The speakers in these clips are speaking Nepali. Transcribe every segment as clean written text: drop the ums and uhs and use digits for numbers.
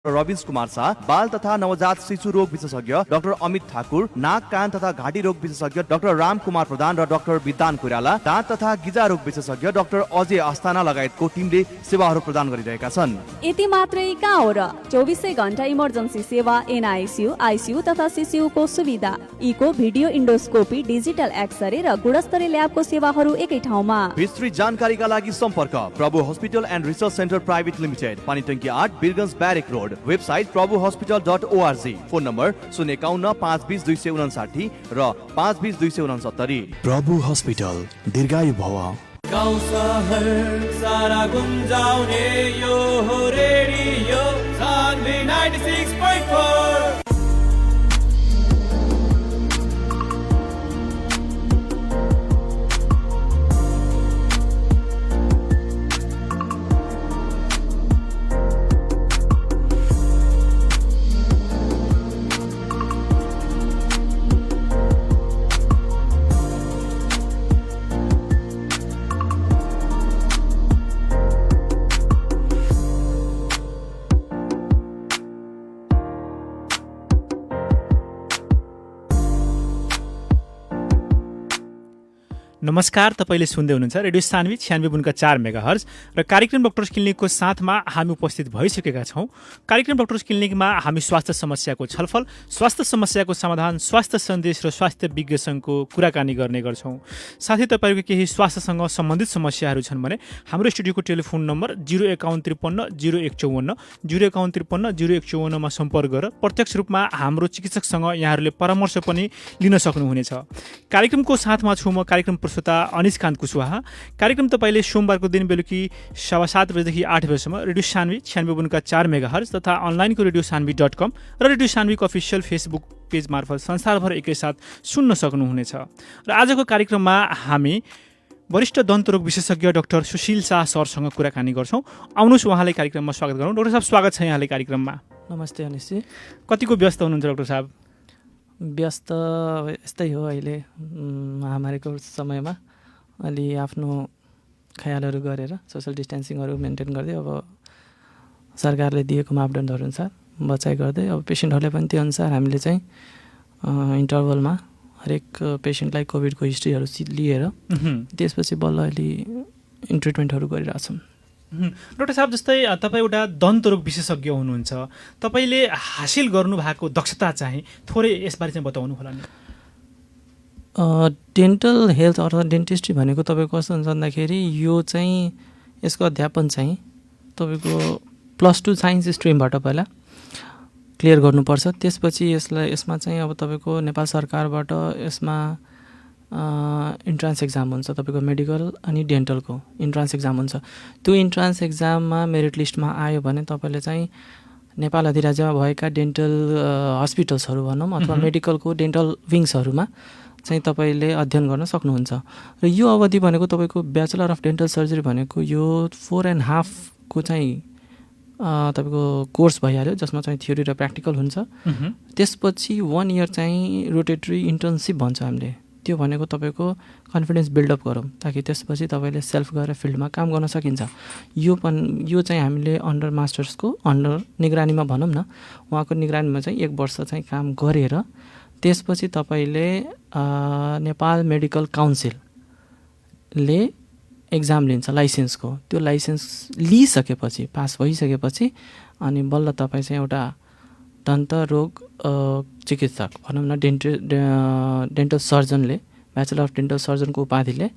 रविन्स कुमार शाह, बाल तथा नवजात शिशु रोग विशेषज्ञ डाक्टर अमित ठाकुर, नाक कान तथा घाँटी रोग विशेषज्ञ डाक्टर राम कुमार प्रधान र डाक्टर विद्वान कोइराला, दाँत तथा गिजा रोग विशेषज्ञ डाक्टर अजय अस्ताना लगायतको टिमले सेवाहरू प्रदान गरिरहेका छन्। यति मात्रै कहाँ हो र, 24 घण्टा इमर्जेन्सी सेवा, एनआइसियु, आइसियु तथा सिसियुको सुविधा, echo, video endoscopy, digital x ray र गुणस्तरीय ल्याबको सेवाहरू एकै ठाउँमा। विस्तृत जानकारीका लागि सम्पर्क प्रभु hospital and research centre private limited, Panitanki 8, Birgunj barrack road. Website prabhuhospital.org। Phone number 051 520 259 र 520 269। प्रभु हस्पिटल, दीर्घायु भव। गाउँ सहर सारा गुन्जाउने यो हो रेडियो सान्वी 96.4। नमस्कार, तपाईले सुन्दै हुनुहुन्छ रेडियो सान्वी 96.4 मेगाहर्ज र कार्यक्रम डाक्टर्स क्लिनिकको साथमा हामी उपस्थित भइसकेका छौँ। कार्यक्रम डाक्टर्स क्लिनिकमा हामी स्वास्थ्य समस्याको छलफल, स्वास्थ्य समस्याको समाधान, स्वास्थ्य सन्देश र स्वास्थ्य विज्ञसँग कुराकानी गर्ने गर्छौँ। साथै तपाईँको केही स्वास्थ्यसँग सम्बन्धित समस्याहरू छन् भने हाम्रो स्टुडियोको टेलिफोन नम्बर 0153 0154 0153 0154 मा सम्पर्क गरेर प्रत्यक्ष रूपमा हाम्रो चिकित्सकसँग यहाँहरूले परामर्श पनि लिन सक्नुहुनेछ। कार्यक्रमको साथमा छु म, कार्यक्रम श्रोता अनिशकान्त कुशवाहा। कार्यक्रम तपाईँले सोमबारको दिन बेलुकी 7:15 बजेदेखि 8 बजेसम्म रेडियो सान्वी 96.4 मेगाहर्ज तथा अनलाइनको रेडियो सान्वी.com र रेडियो सान्वीको अफिसियल फेसबुक पेज मार्फत संसारभर एकैसाथ सुन्न सक्नुहुनेछ। र आजको कार्यक्रममा हामी वरिष्ठ दन्तरोग विशेषज्ञ डाक्टर सुशील शाह सरसँग कुराकानी गर्छौँ। आउनुहोस् उहाँलाई कार्यक्रममा स्वागत गरौँ। डाक्टर साहब, स्वागत छ यहाँलाई कार्यक्रममा। नमस्ते अनिशजी। कतिको व्यस्त हुनुहुन्छ डाक्टर साहब? व्यस्त यस्तै हो, अहिले महामारीको समयमा अलि आफ्नो ख्यालहरू गरेर सोसल डिस्टेन्सिङहरू मेन्टेन गर्दै, अब सरकारले दिएको मापदण्डहरू अनुसार बचाइ गर्दै, अब पेसेन्टहरूले पनि त्यो अनुसार हामीले चाहिँ इन्टरभलमा हरेक पेसेन्टलाई कोभिडको हिस्ट्रीहरू लिएर त्यसपछि बल्ल अलि ट्रिटमेन्टहरू गरिरहेछौँ। डाक्टर साहब, जस्तै तपाईँ एउटा दन्तरोग विशेषज्ञ हुनुहुन्छ, तपाईँले हासिल गर्नुभएको दक्षता चाहिँ थोरै यसबारे चाहिँ बताउनु होला नि। डेन्टल हेल्थ अथवा डेन्टिस्ट्री भनेको तपाईँको कस्तो हुन्छ भन्दाखेरि यो चाहिँ यसको अध्यापन चाहिँ तपाईँको +2 साइन्स स्ट्रिमबाट पहिला क्लियर गर्नुपर्छ। त्यसपछि यसमा चाहिँ अब तपाईँको नेपाल सरकारबाट यसमा इन्ट्रान्स एक्जाम हुन्छ, तपाईँको मेडिकल अनि डेन्टलको इन्ट्रान्स एक्जाम हुन्छ। त्यो इन्ट्रान्स एक्जाममा मेरिट लिस्टमा आयो भने तपाईँले चाहिँ नेपाल अधिराज्यमा भएका डेन्टल हस्पिटल्सहरू भनौँ अथवा मेडिकलको डेन्टल विङ्सहरूमा चाहिँ तपाईँले अध्ययन गर्न सक्नुहुन्छ। र यो अवधि भनेको तपाईँको ब्याचलर अफ डेन्टल सर्जरी भनेको यो 4.5 को चाहिँ तपाईँको कोर्स भइहाल्यो, जसमा चाहिँ थ्योरी र प्र्याक्टिकल हुन्छ। त्यसपछि 1 इयर चाहिँ रोटेटरी इन्टर्नसिप भन्छ हामीले। त्यो भनेको तपाईँको कन्फिडेन्स बिल्डअप गरौँ, ताकि त्यसपछि तपाईँले सेल्फ गएर फिल्डमा काम गर्न सकिन्छ। यो चाहिँ हामीले अन्डर मास्टर्सको अन्डर निगरानीमा भनौँ न, उहाँको निगरानीमा चाहिँ 1 वर्ष चाहिँ काम गरेर त्यसपछि तपाईँले नेपाल मेडिकल काउन्सिलले एक्जाम लिन्छ लाइसेन्सको। त्यो लाइसेन्स लिइसकेपछि, पास भइसकेपछि अनि बल्ल तपाईँ चाहिँ एउटा दन्त रोग चिकित्सक भनौँ न, डेन्टल सर्जनले, ब्याचलर अफ डेन्टल सर्जनको उपाधिले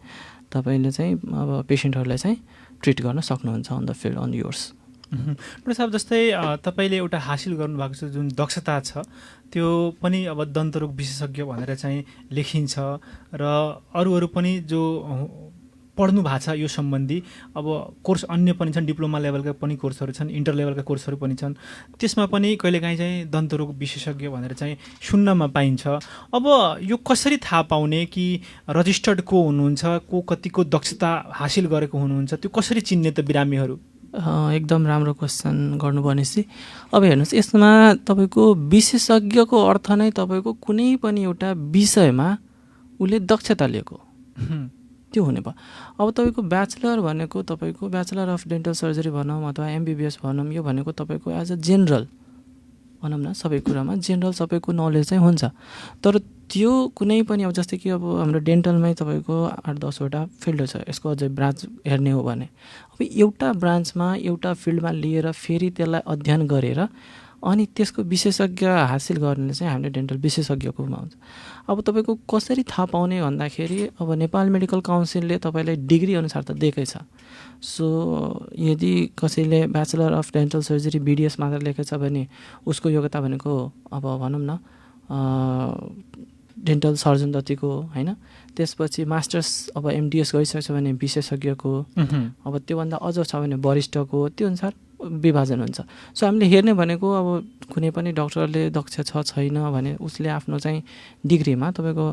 तपाईँले चाहिँ अब पेसेन्टहरूलाई चाहिँ ट्रिट गर्न सक्नुहुन्छ on the field, on yours. Doctor साहब, जस्तै तपाईँले एउटा हासिल गर्नुभएको छ जुन दक्षता छ, त्यो पनि अब दन्तरोग विशेषज्ञ भनेर चाहिँ लेखिन्छ र अरू पनि जो पढ्नु भएको छ यो सम्बन्धी अब कोर्स अन्य पनि छन्, डिप्लोमा लेभलका पनि कोर्सहरू छन्, इन्टर लेभलका कोर्सहरू पनि छन्, त्यसमा पनि कहिलेकाहीँ चाहिँ दन्तरोग विशेषज्ञ भनेर चाहिँ सुन्नमा पाइन्छ। अब यो कसरी थाहा पाउने कि रजिस्टर्ड को हुनुहुन्छ, को कतिको दक्षता हासिल गरेको हुनुहुन्छ, त्यो कसरी चिन्ने त बिरामीहरू? एकदम राम्रो क्वेसन गर्नुभयो भनेपछि अब हेर्नुहोस्, यसमा तपाईँको विशेषज्ञको अर्थ नै तपाईँको कुनै पनि एउटा विषयमा उसले दक्षता लिएको त्यो हुने भयो। अब तपाईँको ब्याचलर भनेको तपाईँको ब्याचलर अफ डेन्टल सर्जरी भनौँ अथवा MBBS भनौँ, यो भनेको तपाईँको एज अ जेनरल भनौँ न, सबै कुरामा जेनरल सबैको नलेज चाहिँ हुन्छ। तर त्यो कुनै पनि अब जस्तै कि अब हाम्रो डेन्टलमै तपाईँको 8-10वटा फिल्ड छ, यसको अझै ब्रान्च हेर्ने हो भने अब एउटा ब्रान्चमा एउटा फिल्डमा लिएर फेरि त्यसलाई अध्ययन गरेर अनि त्यसको विशेषज्ञ हासिल गर्नेले चाहिँ हामीले डेन्टल विशेषज्ञकोमा हुन्छ। अब तपाईँको कसरी थाहा पाउने भन्दाखेरि अब नेपाल मेडिकल काउन्सिलले तपाईँलाई डिग्री अनुसार त दिएकै छ। सो यदि कसैले bachelor of dental surgery BDS मात्र लेखेको छ भने उसको योग्यता भनेको अब भनौँ न डेन्टल सर्जन जतिको होइन। त्यसपछि मास्टर्स अब MDS गरिसकेको छ भने विशेषज्ञको, अब त्योभन्दा अझ छ भने वरिष्ठको, त्यो अनुसार विभाजन हुन्छ। सो हामीले हेर्ने भनेको अब कुनै पनि डक्टरले दक्ष छ छैन भने उसले आफ्नो चाहिँ डिग्रीमा तपाईँको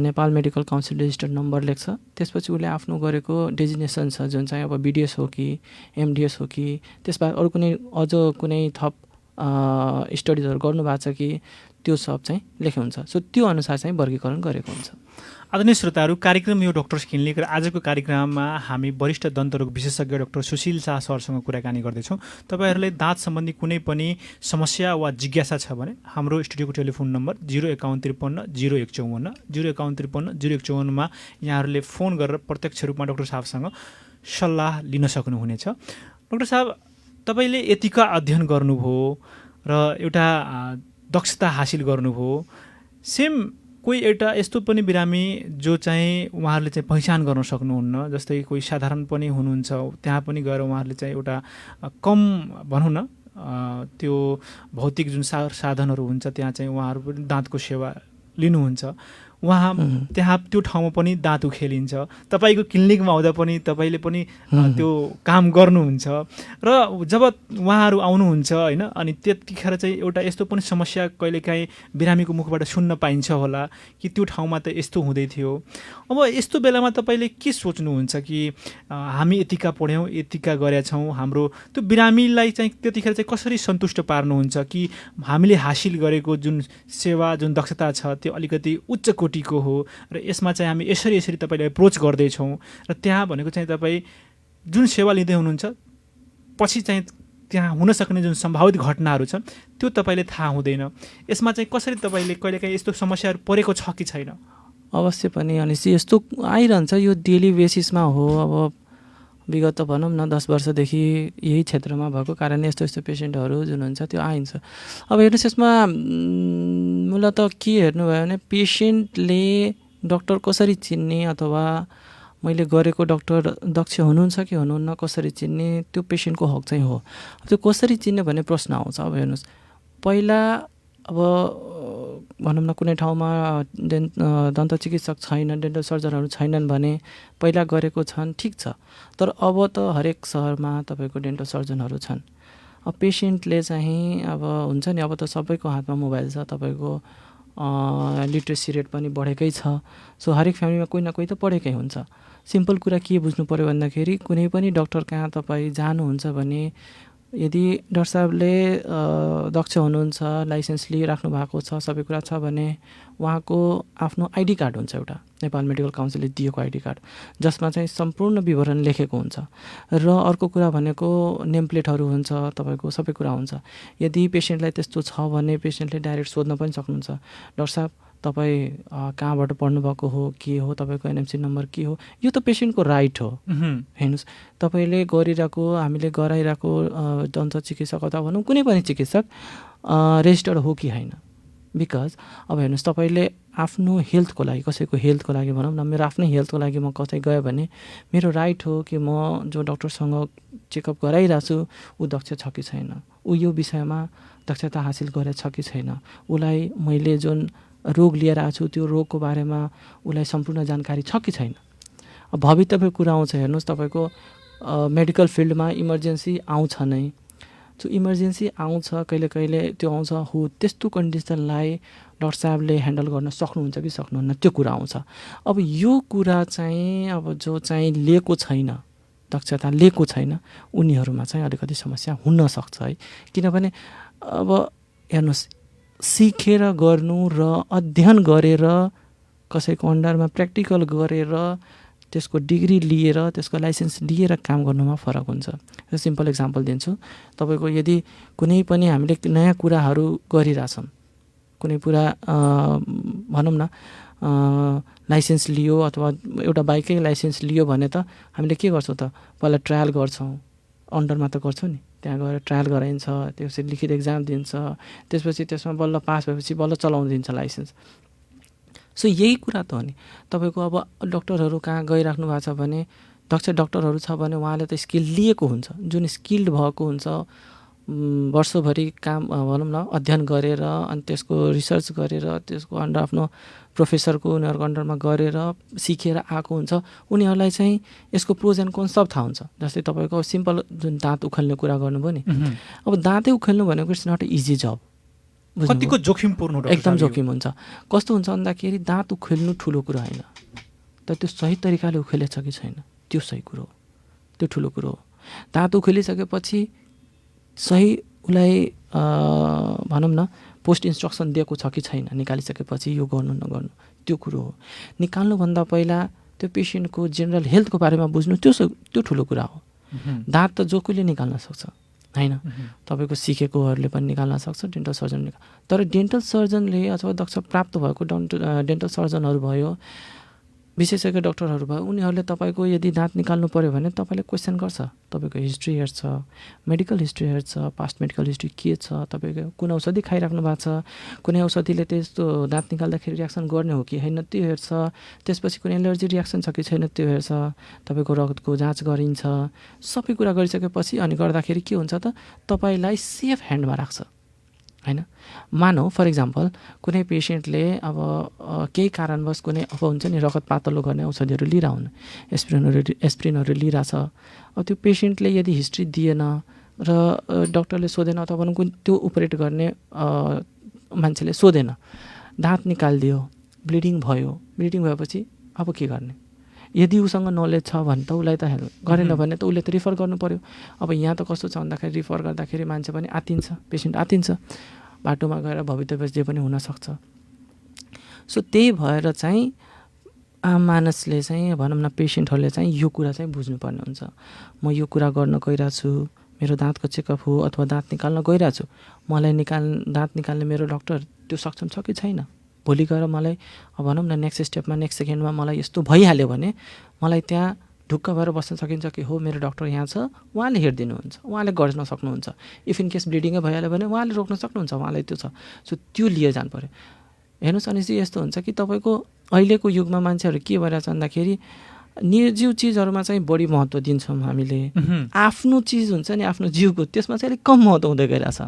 Nepal medical council registered number लेख्छ। त्यसपछि उसले आफ्नो गरेको डेजिनेसन छ जुन चाहिँ अब BDS हो कि MDS हो कि त्यसबाहेक अरू कुनै अझ कुनै थप स्टडिजहरू गर्नुभएको छ कि त्यो सब चाहिँ लेखेको हुन्छ। सो त्यो अनुसार चाहिँ वर्गीकरण गरेको हुन्छ। आदरणीय श्रोताहरू, कार्यक्रम यो डक्टर्स क्लिनिक र आजको कार्यक्रममा हामी वरिष्ठ दन्तरोग विशेषज्ञ डाक्टर सुशील शाह सरसँग कुराकानी गर्दैछौँ। तपाईँहरूलाई दाँत सम्बन्धी कुनै पनि समस्या वा जिज्ञासा छ भने हाम्रो स्टुडियोको टेलिफोन नम्बर 05153 0154 05153 0154मा यहाँहरूले फोन गरेर प्रत्यक्ष रूपमा डाक्टर साहबसँग सल्लाह लिन सक्नुहुनेछ। डाक्टर साहब, तपाईँले यतिका अध्ययन गर्नुभयो र एउटा दक्षता हासिल गर्नुभयो, सेम कोही एउटा यस्तो पनि बिरामी जो चाहिँ उहाँहरूले चाहिँ पहिचान गर्न सक्नुहुन्न, जस्तै कोही साधारण पनि हुनुहुन्छ, त्यहाँ पनि गएर उहाँहरूले चाहिँ एउटा कम भनौँ न त्यो भौतिक जुन साधनहरू हुन्छ त्यहाँ चाहिँ उहाँहरू पनि दाँतको सेवा लिनुहुन्छ, उहाँ त्यहाँ त्यो ठाउँमा पनि दाँत उखेलिन्छ, तपाईँको क्लिनिकमा आउँदा पनि तपाईँले पनि त्यो काम गर्नुहुन्छ र जब उहाँहरू आउनुहुन्छ होइन, अनि त्यतिखेर चाहिँ एउटा यस्तो पनि समस्या कहिलेकाहीँ बिरामीको मुखबाट सुन्न पाइन्छ होला कि त्यो ठाउँमा त यस्तो हुँदै थियो। अब यस्तो बेलामा तपाईँले के सोच्नुहुन्छ कि हामी यतिका पढ्यौँ, यतिका गरेका छौँ, हाम्रो त्यो बिरामीलाई चाहिँ त्यतिखेर चाहिँ कसरी सन्तुष्ट पार्नुहुन्छ कि हामीले हासिल गरेको जुन सेवा जुन दक्षता छ त्यो अलिकति उच्च कोटिको हो र यसमा चाहिँ हामी यसरी तपाईँले एप्रोच गर्दैछौँ र त्यहाँ भनेको चाहिँ तपाईँ जुन सेवा लिँदै हुनुहुन्छ पछि चाहिँ त्यहाँ हुन सक्ने जुन सम्भावित घटनाहरू छन् त्यो तपाईँले थाहा हुँदैन, यसमा चाहिँ कसरी तपाईँले कहिलेकाहीँ यस्तो समस्याहरू परेको छ कि छैन? अवश्य पनि अनि यस्तो आइरहन्छ, यो डेली बेसिसमा हो। अब विगत भनौँ न 10 वर्षदेखि यही क्षेत्रमा भएको कारणले यस्तो पेसेन्टहरू जुन हुन्छ त्यो आइन्छ। अब हेर्नुहोस्, यसमा मूलत के हेर्नुभयो भने पेसेन्टले डक्टर कसरी चिन्ने अथवा मैले गरेको डक्टर दक्ष हुनुहुन्छ कि हुनुहुन्न कसरी चिन्ने, त्यो पेसेन्टको हक चाहिँ हो। त्यो कसरी चिन्ने भन्ने प्रश्न आउँछ। अब हेर्नुहोस्, पहिला अब भनौँ न कुनै ठाउँमा दन्त चिकित्सक छैन, डेन्टल सर्जनहरू छैनन् भने पहिला गरेको छन्, ठिक छ। तर अब त हरेक सहरमा तपाईँको डेन्टल सर्जनहरू छन्। अब पेसेन्टले चाहिँ अब हुन्छ नि, अब त सबैको हातमा मोबाइल छ, तपाईँको लिट्रेसी रेट पनि बढेकै छ। सो हरेक फ्यामिलीमा कोही न कोही त पढेकै हुन्छ। सिम्पल कुरा के बुझ्नु पऱ्यो भन्दाखेरि कुनै पनि डक्टर कहाँ तपाईँ जानुहुन्छ भने यदि डाक्टर साहबले दक्ष हुनुहुन्छ, लाइसेन्स लिइराख्नु भएको छ, सबै कुरा छ भने उहाँको आफ्नो ID कार्ड हुन्छ, एउटा नेपाल मेडिकल काउन्सिलले दिएको ID कार्ड, जसमा चाहिँ सम्पूर्ण विवरण लेखेको हुन्छ। र अर्को कुरा भनेको नेम प्लेटहरू हुन्छ, तपाईँको सबै कुरा हुन्छ। यदि पेसेन्टलाई त्यस्तो छ भने पेसेन्टले डाइरेक्ट सोध्न पनि सक्नुहुन्छ, डाक्टर साहब तपाईँ कहाँबाट पढ्नुभएको हो, के हो, तपाईँको NMC नम्बर के हो। यो त पेसेन्टको राइट हो। हेर्नुहोस्, तपाईँले गरिरहेको हामीले गराइरहेको दन्त चिकित्सक अथवा भनौँ कुनै पनि चिकित्सक रेजिस्टर्ड हो कि होइन। बिकज अब हेर्नुहोस्, तपाईँले आफ्नो हेल्थको लागि, कसैको हेल्थको लागि भनौँ न, मेरो आफ्नै हेल्थको लागि म कतै गएँ भने मेरो राइट हो कि म जो डक्टरसँग चेकअप गराइरहेको छु ऊ दक्ष छ कि छैन, ऊ यो विषयमा दक्षता हासिल गरेको छ कि छैन, उसलाई मैले जुन रोग लिएर आएको छु त्यो रोगको बारेमा उसलाई सम्पूर्ण जानकारी छ कि छैन। अब भविष्यको कुरा आउँछ, हेर्नुहोस् तपाईँको मेडिकल फिल्डमा इमर्जेन्सी आउँछ नै, त्यो इमर्जेन्सी आउँछ, कहिले त्यो आउँछ, हो त्यस्तो कन्डिसनलाई डाक्टर साहबले ह्यान्डल गर्न सक्नुहुन्छ कि सक्नुहुन्न, त्यो कुरा आउँछ। अब यो कुरा चाहिँ अब जो चाहिँ लिएको छैन, दक्षता लिएको छैन, उनीहरूमा चाहिँ अलिकति समस्या हुनसक्छ है। किनभने अब हेर्नुहोस्, सिकेर गर्नु र अध्ययन गरेर कसैको अन्डरमा प्र्याक्टिकल गरेर त्यसको डिग्री लिएर त्यसको लाइसेन्स लिएर काम गर्नुमा फरक हुन्छ। र सिम्पल इक्जाम्पल दिन्छु, तपाईँको यदि कुनै पनि हामीले नयाँ कुराहरू गरिरहेछौँ, कुनै कुरा भनौँ न लाइसेन्स लियो अथवा एउटा बाइकै लाइसेन्स लियो भने त हामीले के गर्छौँ त, पहिला ट्रायल गर्छौँ, अन्डरमा त गर्छौँ नि, त्यहाँ गएर ट्रायल गराइन्छ, त्यसपछि लिखित एक्जाम दिन्छ, त्यसपछि त्यसमा बल्ल पास भएपछि बल्ल चलाउनु दिन्छ लाइसेन्स। सो यही कुरा त हो नि, तपाईँको अब डक्टरहरू कहाँ गइराख्नु भएको छ भने, दक्ष डक्टरहरू छ भने उहाँले त स्किल लिएको हुन्छ, जुन स्किल्ड भएको हुन्छ, वर्षभरि काम भनौँ न अध्ययन गरेर अनि त्यसको रिसर्च गरेर त्यसको अन्डर आफ्नो प्रोफेसरको उनीहरूको अन्डरमा गरेर सिकेर आएको हुन्छ, उनीहरूलाई चाहिँ यसको प्रोज एन्ड कोन्स सब थाहा हुन्छ। जस्तै तपाईँको सिम्पल जुन दाँत उखेल्ने कुरा गर्नुभयो नि, अब दाँतै उखेल्नु भनेको इट्स नट इजी जब, कतिको जोखिमपूर्ण एकदम जोखिम हुन्छ। कस्तो हुन्छ भन्दाखेरि दाँत उखेल्नु ठुलो कुरा होइन, तर त्यो सही तरिकाले उखेलेछ कि छैन त्यो सही कुरो हो, त्यो ठुलो कुरो हो। दाँत उखेलिसकेपछि सही उसलाई भनौँ न पोस्ट इन्स्ट्रक्सन दिएको छ कि छैन, निकालिसकेपछि यो गर्नु नगर्नु त्यो कुरो हो। निकाल्नुभन्दा पहिला त्यो पेसेन्टको जेनरल हेल्थको बारेमा बुझ्नु त्यो ठुलो कुरा हो। दाँत त जो कोहीले निकाल्न सक्छ होइन, तपाईँको सिकेकोहरूले पनि निकाल्न सक्छ, डेन्टल सर्जन तर डेन्टल सर्जनले अथवा दक्ष प्राप्त भएको डेन्टल सर्जनहरू भयो, विशेषज्ञ डक्टरहरू भयो, उनीहरूले तपाईँको यदि दाँत निकाल्नु पऱ्यो भने तपाईँले क्वेसन गर्छ, तपाईँको हिस्ट्री हेर्छ, मेडिकल हिस्ट्री हेर्छ, पास्ट मेडिकल हिस्ट्री के छ, तपाईँको कुन औषधि खाइराख्नु भएको छ, कुनै औषधिले त्यस्तो दाँत निकाल्दाखेरि रियाक्सन गर्ने हो कि होइन त्यो हेर्छ, त्यसपछि कुनै एलर्जी रियाक्सन छ कि छैन त्यो हेर्छ, तपाईँको रगतको जाँच गरिन्छ, सबै कुरा गरिसकेपछि अनि गर्दाखेरि के हुन्छ त, तपाईँलाई सेफ ह्यान्डमा राख्छ होइन। मानौ फर इक्जाम्पल कुनै पेसेन्टले अब केही कारणवश कुनै अब हुन्छ नि रगत पातलो गर्ने औषधिहरू लिइरहनु, एस्प्रिनहरू लिइरहेछ, अब त्यो पेसेन्टले यदि हिस्ट्री दिएन र डक्टरले सोधेन अथवा भनौँ त्यो अपरेट गर्ने मान्छेले सोधेन, दाँत निकालिदियो, ब्लिडिङ भयो, ब्लिडिङ भएपछि अब के गर्ने, यदि उसँग नलेज छ भने त उसलाई त गरेन भने त उसले त रिफर गर्नु पऱ्यो। अब यहाँ त कस्तो छ भन्दाखेरि रिफर गर्दाखेरि मान्छे पनि आत्तिन्छ, पेसेन्ट आत्तिन्छ, बाटोमा गएर भवितव्य जे पनि हुनसक्छ। सो त्यही भएर चाहिँ आम मानिसले चाहिँ भनौँ न पेसेन्टहरूले चाहिँ यो कुरा चाहिँ बुझ्नुपर्ने हुन्छ, म यो कुरा गर्न गइरहेको छु, मेरो दाँतको चेकअप हो अथवा दाँत निकाल्न गइरहेको छु, मलाई दाँत निकाल्ने मेरो डक्टर त्यो सक्षम छ कि छैन, भोलि गएर मलाई भनौँ न नेक्स्ट स्टेपमा नेक्स्ट सेकेन्डमा मलाई यस्तो भइहाल्यो भने मलाई त्यहाँ ढुक्क भएर बस्न सकिन्छ कि हो मेरो डक्टर यहाँ छ, उहाँले हेरिदिनुहुन्छ, उहाँले गर्न सक्नुहुन्छ, इफ इन केस ब्लिडिङै भइहाल्यो भने उहाँले रोक्न सक्नुहुन्छ, उहाँलाई त्यो छ। सो त्यो लिएर जानु पऱ्यो। हेर्नुहोस् अनि चाहिँ यस्तो हुन्छ कि तपाईँको अहिलेको युगमा मान्छेहरू के भइरहेछ भन्दाखेरि निर्जीव चिजहरूमा चाहिँ बढी महत्त्व दिन्छौँ हामीले, आफ्नो चिज हुन्छ नि आफ्नो जिउको त्यसमा चाहिँ अलिक कम महत्त्व हुँदै गइरहेछ।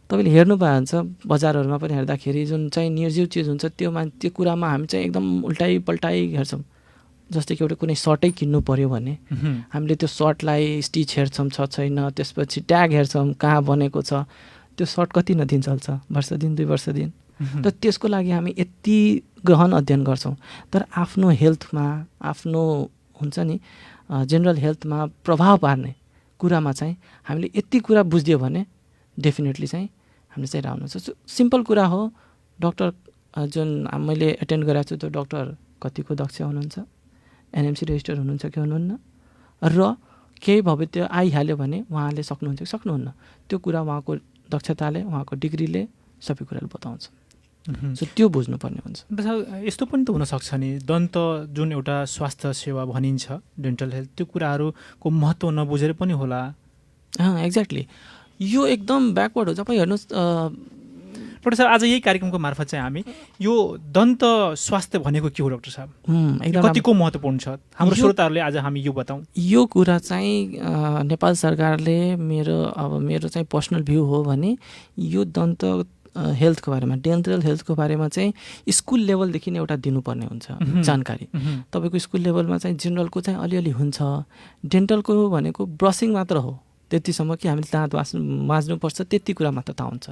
तपाईँले हेर्नु भएको हुन्छ बजारहरूमा पनि हेर्दाखेरि जुन चाहिँ निर्जीव चिज हुन्छ त्यो कुरामा हामी चाहिँ एकदम उल्टाइ पल्टाइ हेर्छौँ। जस्तै कि एउटा कुनै सर्टै किन्नु पऱ्यो भने हामीले त्यो सर्टलाई स्टिच हेर्छौँ छ छैन, त्यसपछि ट्याग हेर्छौँ कहाँ बनेको छ, त्यो सर्ट कति न दिन चल्छ, वर्ष दिन 2 वर्ष दिन, त त्यसको लागि हामी यति गहन अध्ययन गर्छौँ। तर आफ्नो हेल्थमा आफ्नो हुन्छ नि जेनरल हेल्थमा प्रभाव पार्ने कुरामा चाहिँ हामीले यति कुरा बुझ्दियो भने डेफिनेटली चाहिँ हामीले चाहिँ राम्रो छ। सिम्पल कुरा हो, डक्टर जुन मैले एटेन्ड गरेको छु त्यो डक्टर कतिको दक्ष हुनुहुन्छ, एनएमसी रेजिस्टर हुनुहुन्छ कि हुनुहुन्न, र केही भविष्य आइहाल्यो भने उहाँले सक्नुहुन्छ कि सक्नुहुन्न, त्यो कुरा उहाँको दक्षताले उहाँको डिग्रीले सबै कुराले बताउँछ। सो त्यो बुझ्नुपर्ने हुन्छ। यस्तो पनि त हुनसक्छ नि, दन्त जुन एउटा स्वास्थ्य सेवा भनिन्छ डेन्टल हेल्थ, त्यो कुराहरूको महत्त्व नबुझेर पनि होला। एक्ज्याक्टली, यो एकदम ब्याकवर्ड हो। जब हेर्नुहोस् डाक्टर साहब, आज यही कार्यक्रमको मार्फत चाहिँ हामी यो दन्त स्वास्थ्य भनेको के हो डाक्टर साहब, कतिको महत्त्वपूर्ण छ, हाम्रो श्रोताहरूले आज हामी यो बताउँ। यो कुरा चाहिँ नेपाल सरकारले मेरो चाहिँ पर्सनल भ्यू हो भने यो दन्त हेल्थको बारेमा, डेन्टल हेल्थको बारेमा चाहिँ स्कुल लेभलदेखि नै एउटा दिनुपर्ने हुन्छ जानकारी। तपाईँको स्कुल लेभलमा चाहिँ जेनरलको चाहिँ अलिअलि हुन्छ, डेन्टलको भनेको ब्रसिङ मात्र हो, त्यतिसम्म कि हामीले दाँत माझ्नुपर्छ त्यति कुरा मात्र थाहा हुन्छ।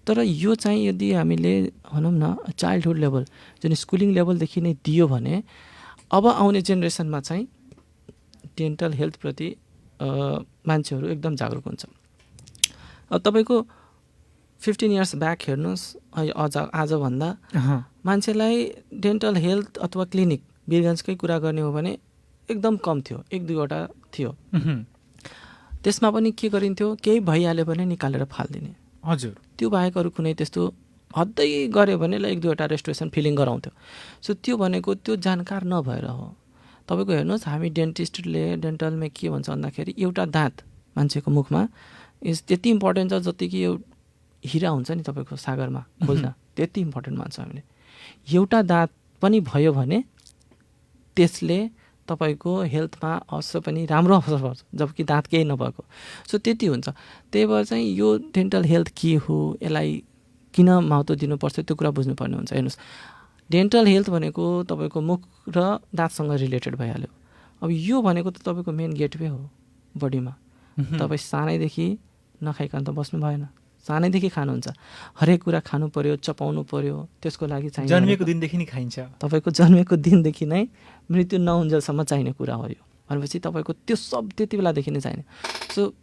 तर यो चाहिँ यदि हामीले भनौँ न चाइल्डहुड लेभल जुन स्कुलिङ लेभलदेखि नै दियो भने अब आउने जेनेरेसनमा चाहिँ डेन्टल हेल्थप्रति मान्छेहरू एकदम जागरुक हुन्छ। अब तपाईँको 15 इयर्स ब्याक हेर्नुहोस्, आजभन्दा मान्छेलाई डेन्टल हेल्थ अथवा क्लिनिक वीरगन्जकै कुरा गर्ने हो भने एकदम कम थियो, 1-2वटा थियो। त्यसमा पनि के गरिन्थ्यो, केही भइहाल्यो भने निकालेर फालिदिने। हजुर, त्यो बाहेक अरू कुनै त्यस्तो हद्दै गऱ्यो भने 1-2वटा रेस्टोरेसन फिलिङ गराउँथ्यो। सो त्यो भनेको त्यो जानकार नभएर हो। तपाईँको हेर्नुहोस्, हामी डेन्टलमा के भन्छ भन्दाखेरि एउटा दाँत मान्छेको मुखमा त्यति इम्पोर्टेन्ट छ जतिकि हिरा हुन्छ नि तपाईँको सागरमा खोज्दा, त्यति इम्पोर्टेन्ट मान्छ हामीले। एउटा दाँत पनि भयो भने त्यसले तपाईँको हेल्थमा अवश्य पनि राम्रो असर पर्छ, जबकि दाँत केही नभएको। सो त्यति हुन्छ। त्यही भएर चाहिँ यो डेन्टल हेल्थ के हो, यसलाई किन महत्त्व दिनुपर्छ, त्यो कुरा बुझ्नुपर्ने हुन्छ। हेर्नुहोस्, डेन्टल हेल्थ भनेको तपाईँको मुख र दाँतसँग रिलेटेड भइहाल्यो। अब यो भनेको त तपाईँको मेन गेटवे हो बडीमा। तपाईँ सानैदेखि नखाइकन त बस्नु भएन, सानैदेखि खानुहुन्छ, हरेक कुरा खानु पर्यो, चपाउनु पर्यो, त्यसको लागि चाहिने जन्मेको दिनदेखि नै खाइन्छ। तपाईँको जन्मेको दिनदेखि नै मृत्यु नहुन्जेलसम्म चाहिने कुरा हो यो। भनेपछि तपाईँको त्यो सब त्यति बेलादेखि नै चाहिने। सो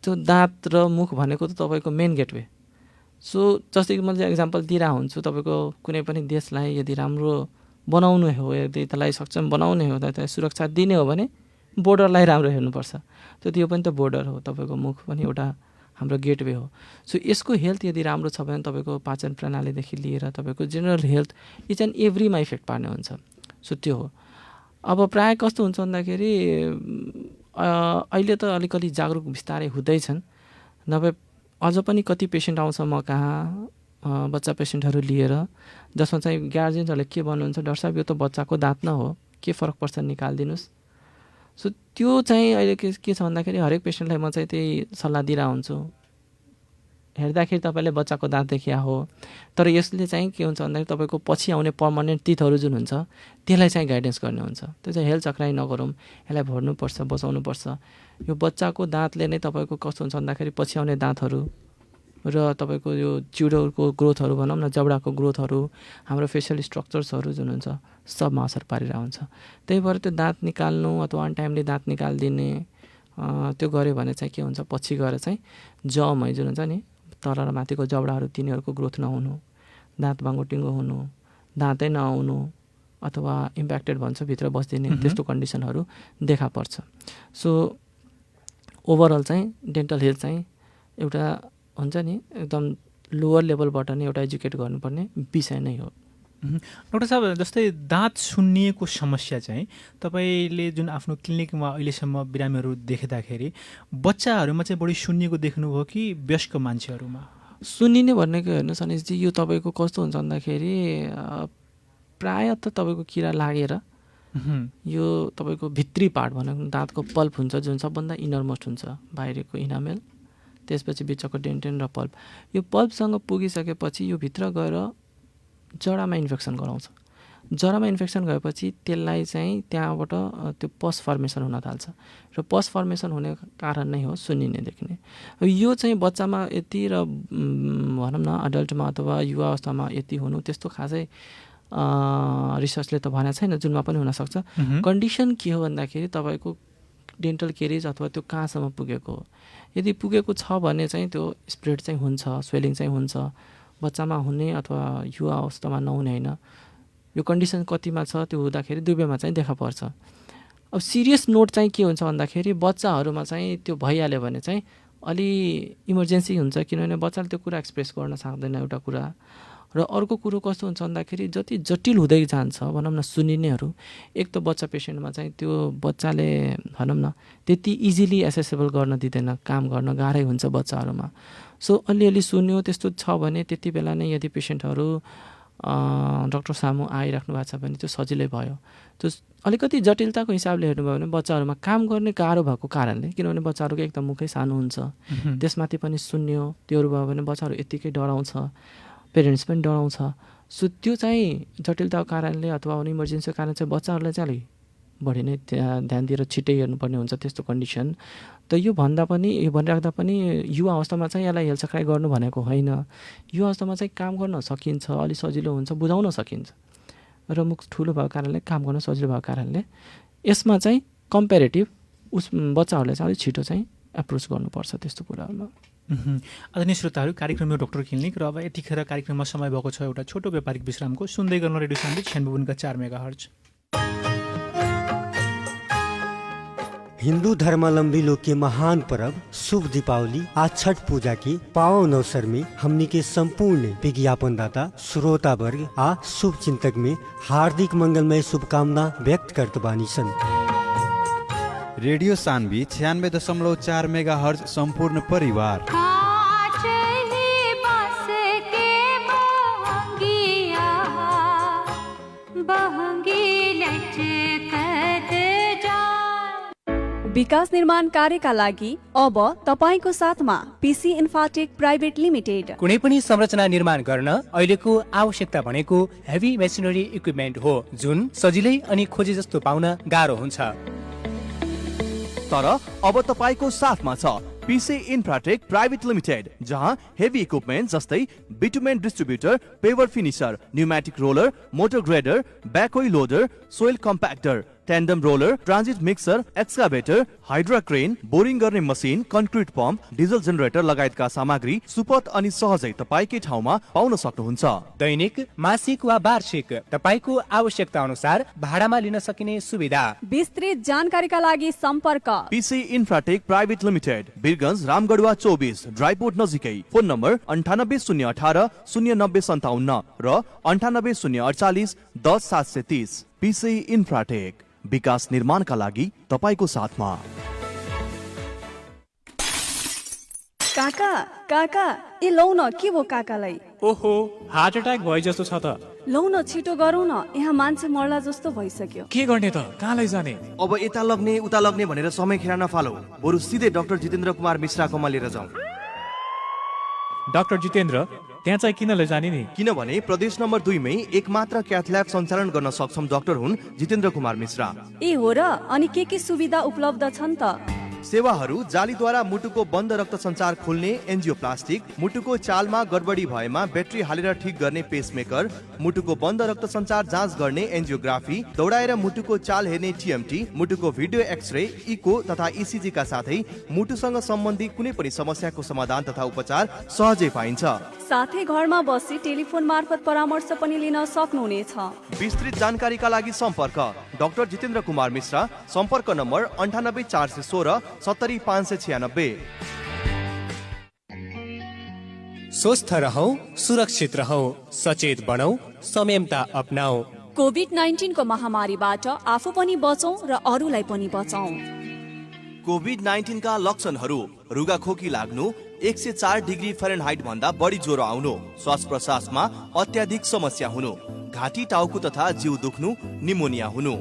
त्यो दाँत र मुख भनेको त तपाईँको मेन गेटवे। सो जस्तै कि मैले एक्जाम्पल दिइरहेको हुन्छु, तपाईँको कुनै पनि देशलाई यदि राम्रो बनाउनु हो, यदि त्यसलाई सक्षम बनाउने हो, त्यसलाई सुरक्षा दिने हो भने बोर्डरलाई राम्रो हेर्नुपर्छ। त्यो पनि त बोर्डर हो, तपाईँको मुख पनि एउटा हाम्रो गेटवे हो। सो यसको हेल्थ यदि राम्रो छ भने तपाईँको पाचन प्रणालीदेखि लिएर तपाईँको जेनरल हेल्थ इच एन्ड एभ्रीमा इफेक्ट पार्ने हुन्छ। सो त्यो हो। अब प्रायः कस्तो हुन्छ भन्दाखेरि अहिले त अलिकति जागरुक बिस्तारै हुँदैछन्, नभए अझ पनि कति पेसेन्ट आउँछ म कहाँ, बच्चा पेसेन्टहरू लिएर, जसमा चाहिँ गार्जेन्सहरूले के भन्नुहुन्छ, डाक्टर साहब यो त बच्चाको दाँत न हो, के फरक पर्छ निकालिदिनुहोस्। सो त्यो चाहिँ अहिले के छ भन्दाखेरि हरेक पेसेन्टलाई म चाहिँ त्यही सल्लाह दिइरहेको हुन्छु। हेर्दाखेरि तपाईँले बच्चाको दाँत देखिया हो, तर यसले चाहिँ के हुन्छ भन्दाखेरि तपाईँको पछि आउने पर्मानेन्ट टिथहरू जुन हुन्छ त्यसलाई चाहिँ गाइडेन्स गर्ने हुन्छ। त्यो चाहिँ हेल्थ चक्राइ नगरौँ, यसलाई भर्नुपर्छ, बचाउनुपर्छ। यो बच्चाको दाँतले नै तपाईँको कस्तो हुन्छ भन्दाखेरि पछि आउने दाँतहरू र तपाईँको यो चिउरोको ग्रोथहरू भनौँ न, जबडाको ग्रोथहरू, हाम्रो फेसियल स्ट्रक्चर्सहरू जुन हुन्छ सबमा असर पारिरहेको हुन्छ। त्यही भएर त्यो दाँत निकाल्नु अथवा अनटाइमली दाँत निकालिदिने त्यो गऱ्यो भने चाहिँ के हुन्छ, पछि गएर चाहिँ जम है जुन हुन्छ नि, तल र माथिको जबडाहरू तिनीहरूको ग्रोथ नहुनु, दाँत बाङ्गोटिङ्गो हुनु, दाँतै नआउनु अथवा इम्प्याक्टेड भन्छ भित्र बस्दिने, त्यस्तो कन्डिसनहरू देखा पर्छ। सो ओभरअल चाहिँ डेन्टल हेल्थ चाहिँ एउटा हुन्छ नि एकदम लोवर लेभलबाट नै एउटा एजुकेट गर्नुपर्ने विषय नै हो। डाक्टर साहब, जस्तै दाँत सुन्निएको समस्या चाहिँ तपाईँले जुन आफ्नो क्लिनिकमा अहिलेसम्म बिरामीहरू देख्दाखेरि बच्चाहरूमा चाहिँ बढी सुन्निएको देख्नुभयो कि वयस्क मान्छेहरूमा? सुन्निने भनेको हेर्नुहोस् अनिसजी, यो तपाईँको कस्तो हुन्छ भन्दाखेरि प्रायः त तपाईँको किरा लागेर यो तपाईँको भित्री पार्ट भनेको दाँतको पल्प हुन्छ जुन सबभन्दा इनरमोस्ट हुन्छ, बाहिरको इनामेल, त्यसपछि बिचको डेन्टेन र पल्प। यो पल्पसँग पुगिसकेपछि यो भित्र गएर जरामा इन्फेक्सन गराउँछ। जरामा इन्फेक्सन गएपछि त्यसलाई चाहिँ त्यहाँबाट त्यो पस फर्मेसन हुन थाल्छ र पस फर्मेसन हुने कारण नै हो सुन्निने देख्ने। यो चाहिँ बच्चामा यति र भनौँ न अडल्टमा अथवा युवा अवस्थामा यति हुनु त्यस्तो खासै रिसर्चले त भनेको छैन, जुनमा पनि हुनसक्छ। कन्डिसन के हो भन्दाखेरि तपाईँको डेन्टल केरिज अथवा त्यो कहाँसम्म पुगेको हो। यदि पुगेको छ भने चाहिँ त्यो स्प्रेड चाहिँ हुन्छ, स्वेलिङ चाहिँ हुन्छ, बच्चामा हुने अथवा युवा अवस्थामा नहुने होइन। यो कन्डिसन कतिमा छ त्यो हुँदाखेरि दुवैमा चाहिँ देखा पर्छ। अब सिरियस नोट चाहिँ के हुन्छ भन्दाखेरि बच्चाहरूमा चाहिँ त्यो भइहाल्यो भने चाहिँ अलि इमर्जेन्सी हुन्छ, किनभने बच्चाले त्यो कुरा एक्सप्रेस गर्न सक्दैन एउटा कुरा। र अर्को कुरो कस्तो हुन्छ भन्दाखेरि जति जटिल हुँदै जान्छ भनौँ न सुनिनेहरू, एक त बच्चा पेसेन्टमा चाहिँ त्यो बच्चाले भनौँ न त्यति इजिली एसेसेबल गर्न दिँदैन, काम गर्न गाह्रै हुन्छ बच्चाहरूमा। सो अलिअलि सुन्यो त्यस्तो छ भने त्यति बेला नै यदि पेसेन्टहरू डक्टर सामु आइराख्नु भएको छ भने त्यो सजिलै भयो। त्यो अलिकति जटिलताको हिसाबले हेर्नुभयो भने बच्चाहरूमा काम गर्ने गाह्रो भएको कारणले, किनभने बच्चाहरूको एकदम मुखै सानो हुन्छ, त्यसमाथि पनि सुन्यो त्योहरू भयो भने बच्चाहरू यत्तिकै डराउँछ, पेरेन्ट्स पनि डराउँछ। सो त्यो चाहिँ जटिलताको कारणले अथवा इमर्जेन्सीको कारण चाहिँ बच्चाहरूलाई चाहिँ अलिक बढी नै ध्यान दिएर छिट्टै हेर्नुपर्ने हुन्छ त्यस्तो कन्डिसन। त यो भन्दा पनि यो भनिराख्दा पनि युवा अवस्थामा चाहिँ यसलाई हेलचक्राइ गर्नु भनेको होइन। युवा अवस्थामा चाहिँ काम गर्न सकिन्छ, अलि सजिलो हुन्छ, बुझाउन सकिन्छ र मुख ठुलो भएको कारणले काम गर्न सजिलो भएको कारणले यसमा चाहिँ कम्पेरेटिभ बच्चाहरूलाई चाहिँ अलिक छिटो चाहिँ एप्रोच गर्नुपर्छ त्यस्तो कुराहरूमा। आदरणीय श्रोताहरू, कार्यक्रम यो डाक्टर क्लिनिक र अब यतिखेर कार्यक्रममा समय भएको छ एउटा छोटो व्यापारिक विश्रामको। सुन्दै गर्नु रेडियो सान्वी 96.4 मेगाहर्ज। हिंदू धर्मावलंबी लोग के महान पर्व शुभ दीपावली आज छठ पूजा के पावन अवसर में हमनी के संपूर्ण विज्ञापनदाता श्रोता वर्ग आ शुभ चिंतक में हार्दिक मंगलमय शुभकामना व्यक्त करत बानी सन। रेडियो सान्वी 96.4 मेगाहर्ज संपूर्ण परिवार। विकास निर्माण कार्यका लागि अब तपाईको साथमा पीसी इन्फाटेक प्राइभेट लिमिटेड। कुनै पनि संरचना निर्माण गर्न अहिलेको आवश्यकता भनेको हेभी मेसिनरी इक्विपमेन्ट हो, जुन सजिलै अनि खोजे जस्तो पाउन गाह्रो हुन्छ। तर अब तपाईको साथमा छ पीसी इन्फ्राटेक प्राइभेट लिमिटेड, जहाँ हेभी इक्विपमेन्ट जस्तै bitumen distributor, paver finisher, pneumatic roller, motor grader, backhoe loader, soil compactor, tandem roller, transit mixer, excavator, hydra crane, boring गर्ने machine, concrete pump, diesel generator लगायतका सामग्री सुपथ अनि सहजै तपाईकै ठाउँमा पाउन सक्नुहुन्छ। दैनिक, मासिक वा वार्षिक तपाईको आवश्यकता अनुसार भाडामा लिन सकिने सुविधा। विस्तृत जानकारीका लागि सम्पर्क PC Infratech private limited, Birgunj Ramgadhwa 24, dry port नजिकै। फोन नम्बर 980118 0957 र 980148 10730। पीसी इन्फ्राटेक, विकास निर्माणका लागि तपाईको साथमा। काका काका ए लौ न, के भो काकालाई? ओहो, हार्ट अट्याक भए जस्तो छ त। लौ न, छिटो गरौँ न, यहाँ मान्छे मर्ला जस्तो भइसक्यो। के गर्ने त, कहाँ लैजाने? अब यता लग्ने उता लग्ने भनेर समय खेर नफालो, बरु सिधै डाक्टर जितेन्द्र कुमार मिश्राकोमा लिएर जाउँ। डाक्टर जितेन्द्र, त्यहाँ चाहिँ किन लैजाने नि? किनभने प्रदेश नम्बर 2 मै एकमात्र क्याथ ल्याब सञ्चालन गर्न सक्षम डाक्टर हुन् जितेन्द्र कुमार मिश्रा। ए हो र? अनि के सुविधा उपलब्ध छन् त? सेवाहरू जालीद्वारा मुटुको बन्द रक्त सञ्चार खोल्ने एन्जियोप्लास्टिक, मुटुको चालमा गडबडी भएमा ब्याट्री हालेर ठिक गर्ने पेसमेकर, मुटुको बन्द रक्त सञ्चार जाँच गर्ने एन्जियोग्राफी, दौडाएर मुटुको चाल हेर्ने टिएमटी, मुटुको भिडियो एक्सरे, इको तथा इसिजी का साथै मुटुसँग सम्बन्धी कुनै पनि समस्याको समाधान तथा उपचार सहजै पाइन्छ। साथै घरमा बसी टेलिफोन मार्फत परामर्श पनि लिन सक्नुहुनेछ। विस्तृत जानकारीका लागि सम्पर्क डाक्टर जितेन्द्र कुमार मिश्रा, सम्पर्क नम्बर 98416 70596। स्वस्थ रहौ, सुरक्षित रहौ, सचेत बनौ, संयमता अपनाऊ। कोभिड-19 को महामारीबाट आफू पनि बचौं र अरूलाई पनि बचाऊ। कोभिड-19 का लक्षणहरू: रुगाखोकी लाग्नु, 104 डिग्री फारेनहाइट भन्दा बढी ज्वरो आउनु, श्वास प्रश्वासमा अत्याधिक समस्या हुनु, घाँटी टाउको तथा जिउ दुख्नु, निमोनिया हुनु।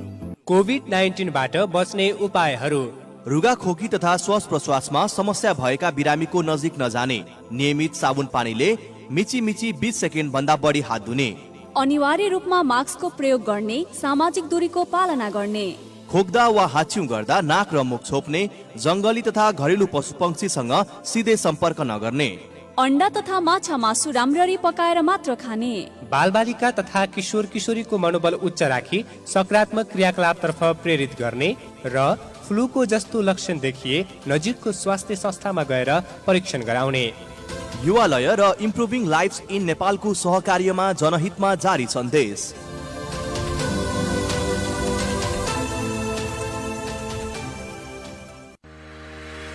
कोभिड-19 बाट बच्ने उपायहरू: रुगाखोकी तथा श्वास प्रश्वासमा समस्या भएका बिरामीको नजिक नजाने, नियमित साबुन पानीले मिची 20 सेकेन्ड भन्दा बढी हात धुने, अनिवार्य रूपमा मास्कको प्रयोग गर्ने, सामाजिक दूरीको पालना गर्ने, खोक्दा वा हाच्यौं गर्दा नाक र मुख छोप्ने, जंगली तथा घरेलु पशुपक्षीसँग सिधै सम्पर्क नगर्ने, अण्डा तथा माछा मासु राम्ररी पकाएर मात्र खाने, बालबालिका तथा किशोर किशोरीको मनोबल उच्च राखी सकारात्मक क्रियाकलापतर्फ प्रेरित गर्ने र फ्लूको जस्तो लक्षण देखिए नजिकको स्वास्थ्य संस्थामा गएर परीक्षण गराउने। युवालय र इम्प्रुभिङ लाइफ्स इन नेपालको सहकार्यमा जनहितमा जारी सन्देश।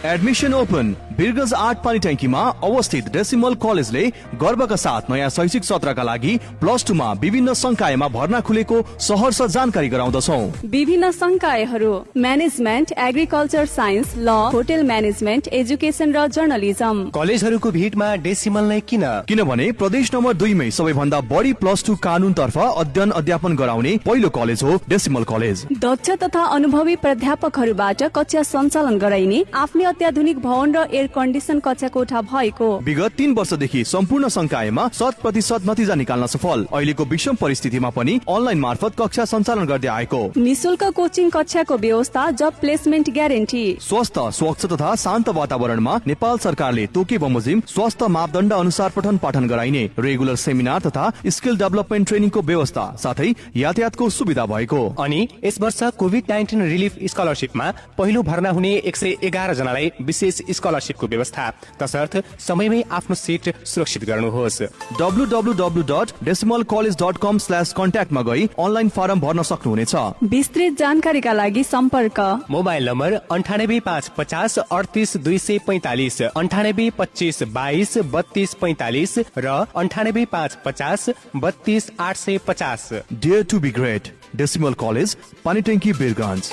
Admission open. बिरगंज 8 पानी ट्याङ्कीमा अवस्थित डेसिमल कलेजले गर्वका साथ नयाँ शैक्षिक सत्रका लागि +2 मा विभिन्न संकायमा भर्ना खुलेको सहर्ष जानकारी गराउँदछौँ। विभिन्न संकायहरू: म्यानेजमेन्ट, एग्रिकल्चर साइन्स, ल, होटल म्यानेजमेन्ट, एजुकेसन र जर्नलिजम। कलेजहरूको भिडमा डेसिमल नै किन? किनभने प्रदेश नम्बर 2 मै सबैभन्दा बढी +2 कानूनतर्फ अध्ययन अध्यापन गराउने पहिलो कलेज हो डेसिमल कलेज। दक्ष तथा अनुभवी प्राध्यापकहरूबाट कक्षा सञ्चालन गराइने, आफ्नै अत्याधुनिक भवन र एयर कन्डिसन कक्षा कोठा भएको। विगत 3 वर्षदेखि सम्पूर्ण संकायमा 100% नतिजा निकाल्न सफल। अहिलेको विषम परिस्थितिमा पनि अनलाइन मार्फत कक्षा सञ्चालन गर्दै आएको। निशुल्क कोचिङ कक्षाको व्यवस्था, जब प्लेसमेन्ट ग्यारेन्टी। स्वस्थ, स्वच्छ तथा शान्त वातावरणमा नेपाल सरकारले तोके बमोजिम स्वस्थ मापदण्ड अनुसार पठन पाठन गराइने, रेगुलर सेमिनार तथा स्किल डेभलपमेन्ट ट्रेनिङको व्यवस्था, साथै यातायातको सुविधा भएको। अनि यस वर्ष कोभिड-19 रिलिफ स्कलरशिपमा पहिलो भर्ना हुने 111 जनालाई उनीहरूलाई विशेष स्कलरसिपको व्यवस्था, तसर्थ समयमै आफ्नो सिट सुरक्षित गर्नुहोस्। www.decimalcollege.com/contact मा गई अनलाइन फारम भर्न सक्नुहुनेछ। विस्तृत जानकारीका लागि सम्पर्क मोबाइल नम्बर 9855 38 245, 98 25 22 32 45 र 9855 32 850। Dare to be great. Decimal College, Panitanki, Birganj.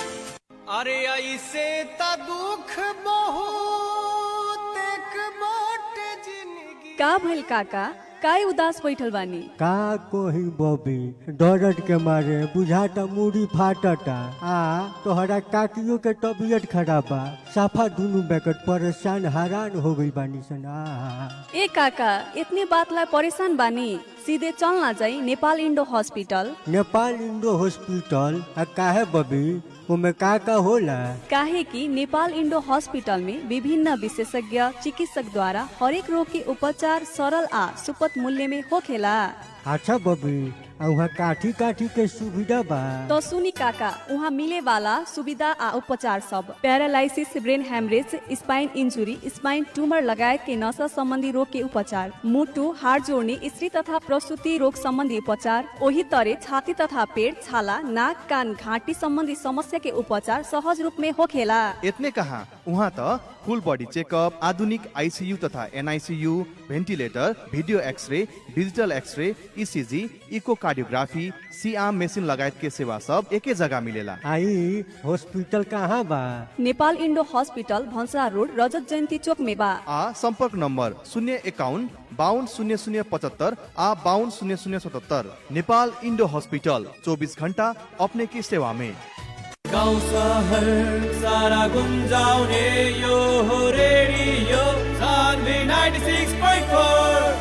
अरे ऐसे त दुख बहुत एक मोटे जिंदगी। का भइल काका, काय उदास बैठल बानी? का कोही बबी डरट के मारे बुझाता मुड़ी फाटता आ तोहरा काकियों के तबीयत खराब बा, साफा दुनु बेकट परेशान हैरान हो गई बानी सन। ए काका, इतने बात ला परेशान बानी? सीधे चलना जाई Nepal Indo hospital. Nepal Indo hospital काहे बबी, उमे का होला? काहे कि नेपाल इंडो हॉस्पिटल में विभिन्न विशेषज्ञ चिकित्सक द्वारा हरेक रोग के उपचार सरल आ सुपथ मूल्य में होखेला। अच्छा बबी, वहाँ काठी काठी के सुविधा बा? तो सुनी काका, वहाँ मिले वाला सुविधा आ उपचार सब paralysis, brain haemorrhage, spine injury, spine tumour लगायत के नसा संबंधी रोग के उपचार, मुटु हाड जोड़ने, स्त्री तथा प्रसूति रोग संबंधी उपचार, वही तरह छाती तथा पेट, छाला, नाक, कान, घाटी संबंधी समस्या के उपचार सहज रूप में होखेला। इतने कहाँ, वहाँ तो फुल बॉडी चेकअप, आधुनिक आईसीयू तथा NICU, ventilator, video x ray, digital x ray, ECG, echocardiography, C arm machine लगायत के सेवा सब एके जगह मिलेला। आई हॉस्पिटल कहाँ बा? नेपाल इंडो हॉस्पिटल भंसा रोड, रजत जयंती चौक में बा। आ संपर्क नंबर 051 52 0075 आ 52 0077। नेपाल इंडो हॉस्पिटल 24 घंटा अपने की सेवा में। गाउँ सहर सारा गुन्जाउने यो हो रेडियो सान्वी 96.4।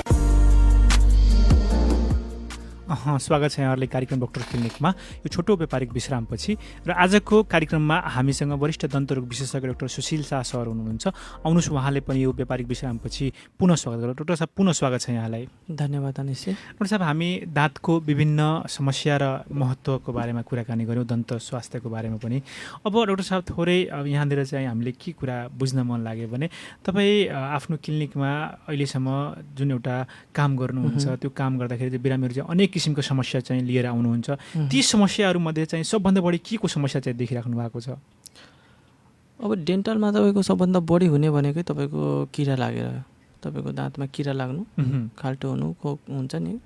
स्वागत छ यहाँहरूले कार्यक्रम डक्टर क्लिनिकमा। यो छोटो व्यापारिक विश्रामपछि र आजको कार्यक्रममा हामीसँग वरिष्ठ दन्तरोग विशेषज्ञ डाक्टर सुशील शाह सर हुनुहुन्छ। आउनुहोस्, उहाँले पनि यो व्यापारिक विश्रामपछि पुनः स्वागत गरौँ। डाक्टर साहब, पुनः स्वागत छ यहाँलाई। धन्यवाद अनिश्चय। डाक्टर साहब, हामी दाँतको विभिन्न समस्या र महत्त्वको बारेमा कुराकानी गऱ्यौँ, दन्त स्वास्थ्यको बारेमा पनि। अब डाक्टर साहब, थोरै यहाँनिर चाहिँ हामीले के कुरा बुझ्न मन लाग्यो भने तपाईँ आफ्नो क्लिनिकमा अहिलेसम्म जुन एउटा काम गर्नुहुन्छ, त्यो काम गर्दाखेरि चाहिँ बिरामीहरू चाहिँ अनेक किसिमको समस्या चाहिँ लिएर आउनुहुन्छ। ती समस्याहरूमध्ये चाहिँ सबभन्दा बढी के को समस्या चाहिँ देखिराख्नु भएको छ? अब डेन्टलमा तपाईँको सबभन्दा बढी हुने भनेकै तपाईँको किरा लागेर, तपाईँको दाँतमा किरा लाग्नु, खाल्टो हुनु हुन्छ नि।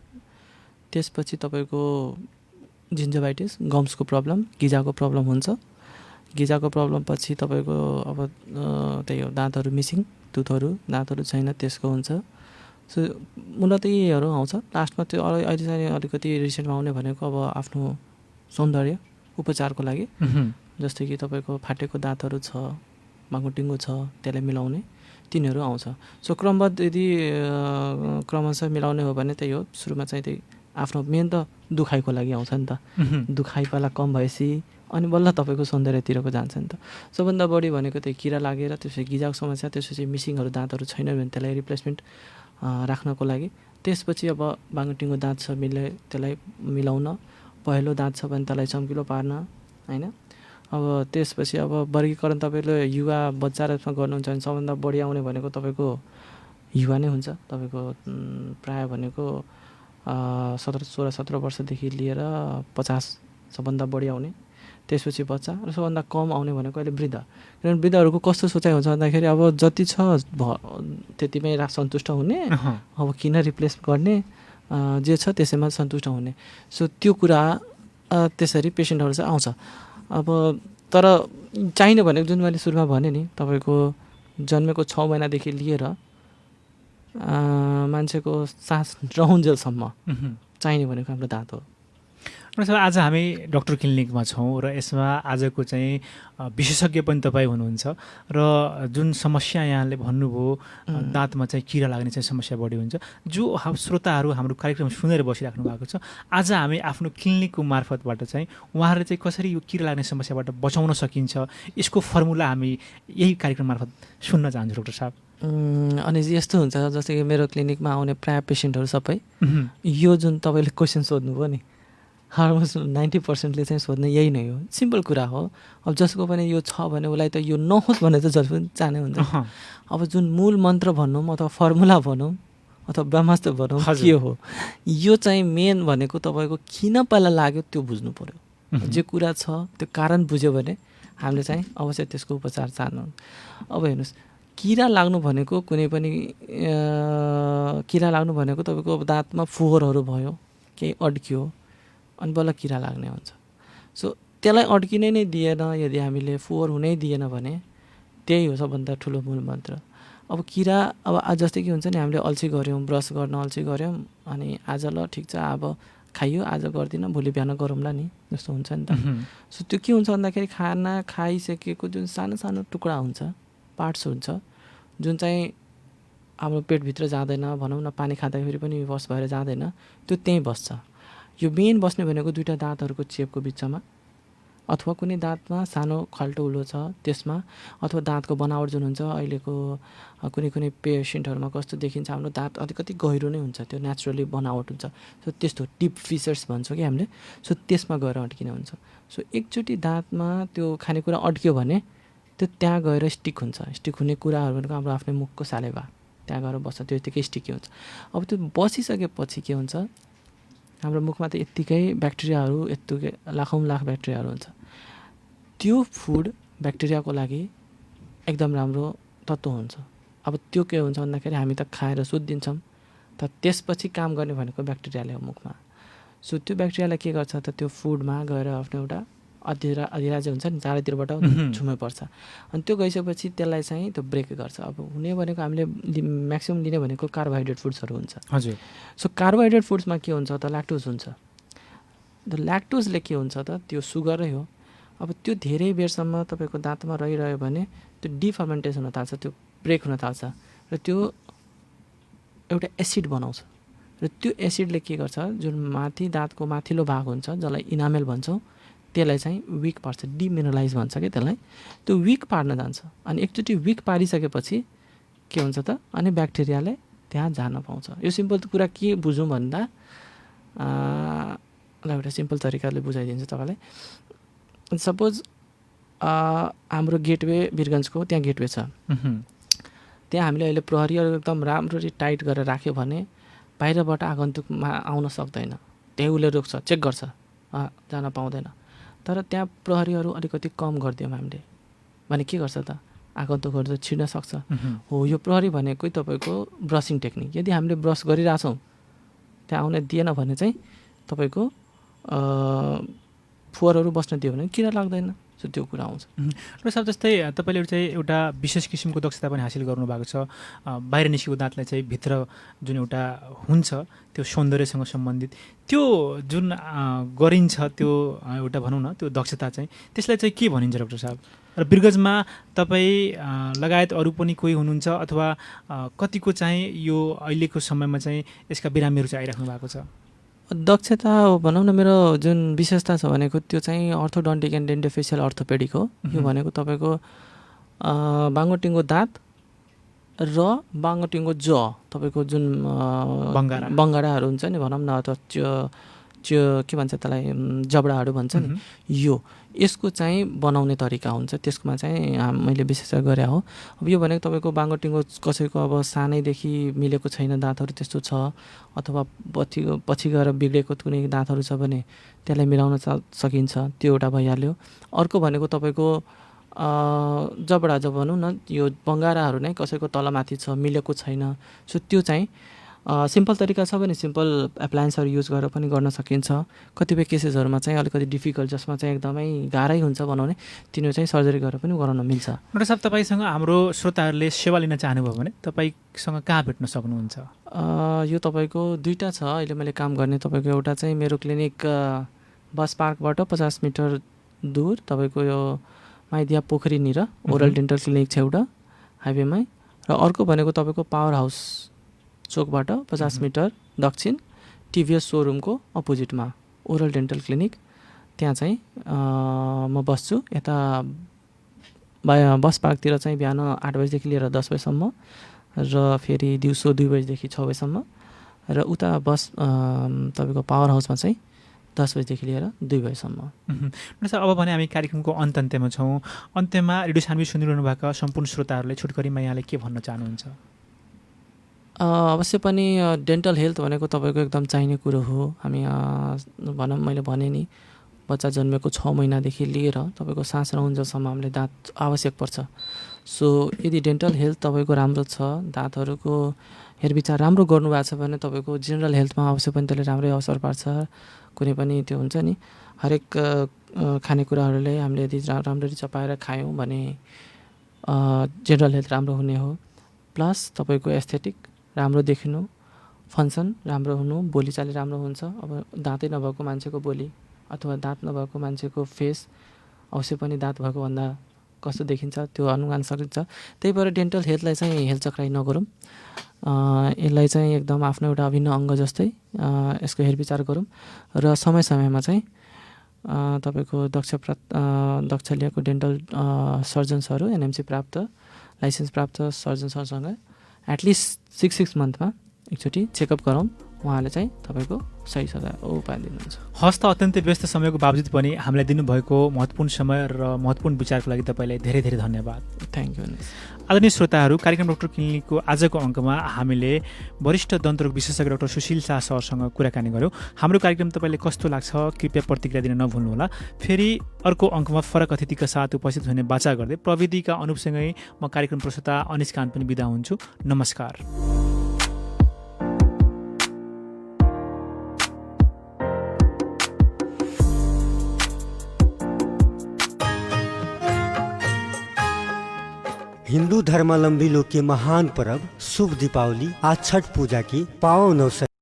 त्यसपछि तपाईँको जिन्जोभाइटिस, गम्सको प्रब्लम, गिजाको प्रब्लम हुन्छ। गिजाको प्रब्लम पछि तपाईँको अब त्यही हो, दाँतहरू मिसिङ, टुथहरू, दाँतहरू छैन, त्यसको हुन्छ। सो मूलत यहीहरू आउँछ। लास्टमा त्यो अहिले चाहिँ अलिकति रिसेन्टमा आउने भनेको अब आफ्नो सौन्दर्य उपचारको लागि, जस्तै कि तपाईँको फाटेको दाँतहरू छ, मागुटिङ्गो छ, त्यसलाई मिलाउने, तिनीहरू आउँछ। सो क्रमबद्ध यदि क्रमशः मिलाउने हो भने त्यही हो, सुरुमा चाहिँ त्यही आफ्नो मेन त दुखाइको लागि आउँछ नि त। दुखाइ पहिला कम भएपछि अनि बल्ल तपाईँको सौन्दर्यतिरको जान्छ नि त। सबभन्दा बढी भनेको त्यही किरा लागेर, त्यसपछि गिजाको समस्या, त्यसपछि मिसिङहरू दाँतहरू छैन भने त्यसलाई रिप्लेसमेन्ट राख्नको लागि। त्यसपछि अब बाङ्गटिङको दाँत छ त्यसलाई मिलाउन, पहेँलो दाँत छ भने त्यसलाई चम्किलो पार्न, होइन। अब त्यसपछि अब वर्गीकरण तपाईँले युवा बच्चाहरूमा गर्नुहुन्छ भने सबभन्दा बढी आउने भनेको तपाईँको युवा नै हुन्छ। तपाईँको प्रायः भनेको 16-17 वर्षदेखि लिएर 50 सबभन्दा बढी आउने। त्यसपछि बच्चा र सबभन्दा कम आउने भनेको अहिले वृद्ध। किनभने वृद्धहरूको कस्तो सोचाइ हुन्छ भन्दाखेरि अब जति छ त्यतिमै सन्तुष्ट हुने, अब किन रिप्लेस गर्ने, जे छ त्यसैमा सन्तुष्ट हुने। सो त्यो कुरा त्यसरी पेसेन्टहरू चाहिँ आउँछ। अब तर चाहिने भनेको जुन मैले सुरुमा भने नि, तपाईँको जन्मेको 6 महिनादेखि लिएर मान्छेको सास रहन्जेलसम्म चाहिने भनेको हाम्रो दाँत हो। आज हामी डक्टर क्लिनिकमा छौँ र यसमा आजको चाहिँ विशेषज्ञ पनि तपाईँ हुनुहुन्छ र जुन समस्या यहाँले भन्नुभयो दाँतमा चाहिँ किरा लाग्ने चाहिँ समस्या बढी हुन्छ, जो श्रोताहरू हाम्रो कार्यक्रम सुनेर बसिराख्नु भएको छ, आज हामी आफ्नो क्लिनिकको मार्फतबाट चाहिँ उहाँहरूले चाहिँ कसरी यो किरा लाग्ने समस्याबाट बचाउन सकिन्छ, यसको फर्मुला हामी यही कार्यक्रम मार्फत सुन्न चाहन्छौँ डाक्टर साहब। अनि यस्तो हुन्छ जस्तै कि मेरो क्लिनिकमा आउने प्रायः पेसेन्टहरू सबै यो जुन तपाईँले क्वेसन सोध्नुभयो नि, अलमोस्ट 90%ले चाहिँ सोध्ने यही नै हो, सिम्पल कुरा हो। अब जसको पनि यो छ भने उसलाई त यो नहोस् भने त जस पनि चाहने हुन्छ। अब जुन मूल मन्त्र भनौँ अथवा फर्मुला भनौँ अथवा ब्रह्मास्त्र भनौँ के हो, यो चाहिँ मेन भनेको तपाईँको किन पहिला लाग्यो त्यो बुझ्नु पऱ्यो। जे कुरा छ त्यो कारण बुझ्यो भने हामीले चाहिँ अवश्य त्यसको उपचार चाहनु। अब हेर्नुहोस्, किरा लाग्नु भनेको कुनै पनि किरा लाग्नु भनेको तपाईँको दाँतमा फोहोरहरू भयो, केही अड्कियो अनि बल्ल किरा लाग्ने हुन्छ। सो त्यसलाई अड्किनै नै दिएन, यदि हामीले फोहोर हुनै दिएन भने त्यही हो सबभन्दा ठुलो मूल मन्त्र। अब किरा अब जस्तै के हुन्छ नि, हामीले अल्छी गऱ्यौँ, ब्रस गर्न अल्छी गऱ्यौँ अनि आज ल ठिक छ अब खाइयो, आज गर्दिनँ भोलि बिहान गरौँला नि जस्तो हुन्छ नि त। सो त्यो के हुन्छ भन्दाखेरि खाना खाइसकेको जुन सानो सानो टुक्रा हुन्छ, पार्ट्स हुन्छ, जुन चाहिँ हाम्रो पेटभित्र जाँदैन, भनौँ न पानी खाँदाखेरि पनि वस भएर जाँदैन, त्यो त्यहीँ बस्छ। यो मेन बस्ने भनेको दुईवटा दाँतहरूको चेपको बिचमा अथवा कुनै दाँतमा सानो खाल्टो उलो छ त्यसमा, अथवा दाँतको बनावट जुन हुन्छ अहिलेको कुनै कुनै पेसेन्टहरूमा कस्तो देखिन्छ, हाम्रो दाँत अलिकति गहिरो नै हुन्छ, त्यो नेचुरली बनावट हुन्छ। सो त्यस्तो डिप फिसर्स भन्छौँ कि हामीले, सो त्यसमा गएर अड्किने हुन्छ। सो एकचोटि दाँतमा त्यो खानेकुरा अड्क्यो भने त्यो त्यहाँ गएर स्टिक हुन्छ। स्टिक हुने कुराहरू भनेको हाम्रो आफ्नै मुखको सालेवा त्यहाँ गएर बस्छ, त्यो यत्तिकै स्टिकी हुन्छ। अब त्यो बसिसकेपछि के हुन्छ, हाम्रो मुखमा त यत्तिकै ब्याक्टेरियाहरू, यत्तिकै लाखौँ लाख ब्याक्टेरियाहरू हुन्छ। त्यो फुड ब्याक्टेरियाको लागि एकदम राम्रो तत्त्व हुन्छ। अब त्यो के हुन्छ भन्दाखेरि हामी त खाएर सुत्दिन्छौँ, तर त्यसपछि काम गर्ने भनेको ब्याक्टेरियाले हो मुखमा। सो त्यो ब्याक्टेरियाले के गर्छ त, त्यो फुडमा गएर आफ्नो एउटा अधेरा चाहिँ हुन्छ नि चारैतिरबाट छुमै पर्छ, अनि त्यो गइसकेपछि त्यसलाई चाहिँ त्यो ब्रेक गर्छ। अब हुने भनेको हामीले म्याक्सिमम् लिने भनेको कार्बोहाइड्रेट फुड्सहरू हुन्छ। हजुर। सो कार्बोहाइड्रेट फुड्समा के हुन्छ त, ल्याक्टोज हुन्छ। द ल्याक्टोजले के हुन्छ त, त्यो सुगरै हो। अब त्यो धेरै बेरसम्म तपाईँको दाँतमा रहिरह्यो भने त्यो डिफर्मेन्टेसन हुन थाल्छ, त्यो ब्रेक हुन थाल्छ र त्यो एउटा एसिड बनाउँछ। र त्यो एसिडले के गर्छ, जुन माथि दाँतको माथिल्लो भाग हुन्छ जसलाई इनामेल भन्छौँ, त्यसलाई चाहिँ विक पार्छ, डिमिनरलाइज भन्छ कि त्यसलाई, त्यो विक पार्न जान्छ। अनि एकचोटि विक पारिसकेपछि के हुन्छ त, अनि ब्याक्टेरियाले त्यहाँ जान पाउँछ। यो सिम्पल कुरा के बुझौँ भन्दा एउटा सिम्पल तरिकाले बुझाइदिन्छु तपाईँलाई। सपोज हाम्रो गेटवे वीरगन्जको त्यहाँ गेटवे छ, त्यहाँ हामीले अहिले प्रहरीहरू एकदम राम्ररी टाइट गरेर राख्यो भने बाहिरबाट आगन्तुकमा आउन सक्दैन, त्यही उसले रोक्छ, चेक गर्छ, जान पाउँदैन। तर त्यहाँ प्रहरीहरू अलिकति कम गरिदियौँ हामीले भने के गर्छ त, आगन्तुकहरू त छिर्न सक्छ। हो, यो प्रहरी भनेकै तपाईँको ब्रसिङ टेक्निक। यदि हामीले ब्रस गरिरहेछौँ त्यहाँ आउन दिएन भने चाहिँ तपाईँको फोहोरहरू बस्न दियो भने किरा लाग्दैन। सो त्यो कुरा आउँछ। र साहब जस्तै तपाईँले चाहिँ एउटा विशेष किसिमको दक्षता पनि हासिल गर्नुभएको छ, बाहिर निस्केको दाँतलाई चाहिँ भित्र जुन एउटा हुन्छ त्यो सौन्दर्यसँग सम्बन्धित त्यो जुन गरिन्छ, त्यो एउटा भनौँ न त्यो दक्षता चाहिँ, त्यसलाई चाहिँ के भनिन्छ डाक्टर साहब? र वीरगन्जमा तपाईँ लगायत अरू पनि कोही हुनुहुन्छ अथवा कतिको चाहिँ यो अहिलेको समयमा चाहिँ यसका बिरामीहरू चाहिँ आइराख्नु भएको छ? दक्षता भनौँ न, मेरो जुन विशेषता छ भनेको त्यो चाहिँ अर्थोडन्टिक एन्ड डेन्टोफेसियल अर्थोपेडिक हो। यो भनेको तपाईँको बाङ्गोटिङ्गो दाँत र बाङ्गोटिङ्गो तपाईँको जुन बङ्गाडाहरू हुन्छ नि भनौँ न, अथवा के भन्छ त्यसलाई, जबडाहरू भन्छ नि, यसको चाहिँ बनाउने तरिका हुन्छ, त्यसमा चाहिँ मैले विशेष गरे हो। अब यो भनेको तपाईँको बाङ्गोटिङ्गो कसैको अब सानैदेखि मिलेको छैन दाँतहरू त्यस्तो छ, अथवा पछि गएर बिग्रेको कुनै दाँतहरू छ भने त्यसलाई मिलाउन सकिन्छ, त्यो एउटा भइहाल्यो। अर्को भनेको तपाईँको जबडा जब भनौँ न, यो बङ्गाराहरू नै कसैको तलमाथि छ, मिलेको छैन, सो त्यो चाहिँ सिम्पल तरिका छ भने सिम्पल एप्लायन्सहरू युज गरेर पनि गर्न सकिन्छ। कतिपय केसेसहरूमा चाहिँ अलिकति डिफिकल्ट, जसमा चाहिँ एकदमै गाह्रै हुन्छ बनाउने, तिनीहरू चाहिँ सर्जरी गरेर पनि गराउन मिल्छ। डाक्टर साहब, तपाईँसँग हाम्रो श्रोताहरूले सेवा लिन चाहनुभयो भने तपाईँसँग कहाँ भेट्न सक्नुहुन्छ? यो तपाईँको दुईवटा छ अहिले मैले काम गर्ने। तपाईँको एउटा चाहिँ मेरो क्लिनिक बस पार्कबाट 50 मिटर दूर तपाईँको यो माइदिया पोखरीनिर ओरल डेन्टल क्लिनिक छ एउटा हाइवेमै, र अर्को भनेको तपाईँको पावर हाउस चोकबाट 50 मिटर दक्षिण टिभीएस सोरुमको अपोजिटमा ओरल डेन्टल क्लिनिक, त्यहाँ चाहिँ म बस्छु। यता बस पार्कतिर चाहिँ बिहान 8 बजीदेखि लिएर 10 बजीसम्म, र फेरि दिउँसो 2 बजीदेखि 6 बजीसम्म, र उता बस तपाईँको पावर हाउसमा चाहिँ 10 बजीदेखि लिएर 2 बजीसम्म। डाक्टर साहब, अब भने हामी कार्यक्रमको अन्त्यमा छौँ। अन्त्यमा रेडियो सानवी सुनिरहनु भएका सम्पूर्ण श्रोताहरूलाई छोटकरीमा यहाँले के भन्न चाहनुहुन्छ? अवश्य पनि डेन्टल हेल्थ भनेको तपाईँको एकदम चाहिने कुरो हो। हामी भनौँ, मैले भने नि, बच्चा जन्मेको 6 महिनादेखि लिएर तपाईँको सास रहन्जेलसम्म हामीले दाँत आवश्यक पर्छ। सो यदि डेन्टल हेल्थ तपाईँको राम्रो छ, दाँतहरूको हेरविचार राम्रो गर्नुभएको छ भने तपाईँको जेनरल हेल्थमा अवश्य पनि त्यसले राम्रै असर पार्छ। कुनै पनि त्यो हुन्छ नि, हरेक खानेकुराहरूले हामीले यदि राम्ररी चपाएर खायौँ भने जेनरल हेल्थ राम्रो हुने हो। प्लस तपाईँको एस्थेटिक राम्रो देखिनु, फङ्सन राम्रो हुनु, बोलीचाली राम्रो हुन्छ। अब दाँतै नभएको मान्छेको बोली अथवा दाँत नभएको मान्छेको फेस अवश्य पनि दाँत भएको भन्दा कस्तो देखिन्छ त्यो अनुमान सकिन्छ। त्यही भएर डेन्टल हेल्थलाई चाहिँ हेलचक्राइ नगरौँ, यसलाई चाहिँ एकदम आफ्नो एउटा अभिन्न अङ्ग जस्तै यसको हेरविचार गरौँ र समय समयमा चाहिँ तपाईँको दक्ष लिएको डेन्टल सर्जन्सहरू, एनएमसी प्राप्त, लाइसेन्स प्राप्त सर्जन्सहरूसँग एटलिस्ट 6 मन्थमा एकचोटि चेकअप गरौँ। उहाँले चाहिँ तपाईँको सही उपाय दिनुहुन्छ। हस् त, अत्यन्तै व्यस्त समयको बावजुद पनि हामीलाई दिनुभएको महत्त्वपूर्ण समय र महत्त्वपूर्ण विचारको लागि तपाईँलाई धेरै धेरै धन्यवाद। Thank you. आदरणीय श्रोताहरू, कार्यक्रम डाक्टर क्लिनिकको आजको अङ्कमा हामीले वरिष्ठ दन्तरोग विशेषज्ञ डाक्टर सुशील शाह सरसँग कुराकानी गऱ्यौँ। हाम्रो कार्यक्रम तपाईँले कस्तो लाग्छ कृपया प्रतिक्रिया दिन नभुल्नुहोला। फेरि अर्को अङ्कमा फरक अतिथिका साथ उपस्थित हुने बाचा गर्दै प्रविधिका अनुपसँगै म कार्यक्रम प्रस्तुता अनिश कान पनि बिदा हुन्छु। नमस्कार। हिंदू धर्मावलंबी लोग के महान पर्व शुभ दीपावली आज छठ पूजा की पावन अवसर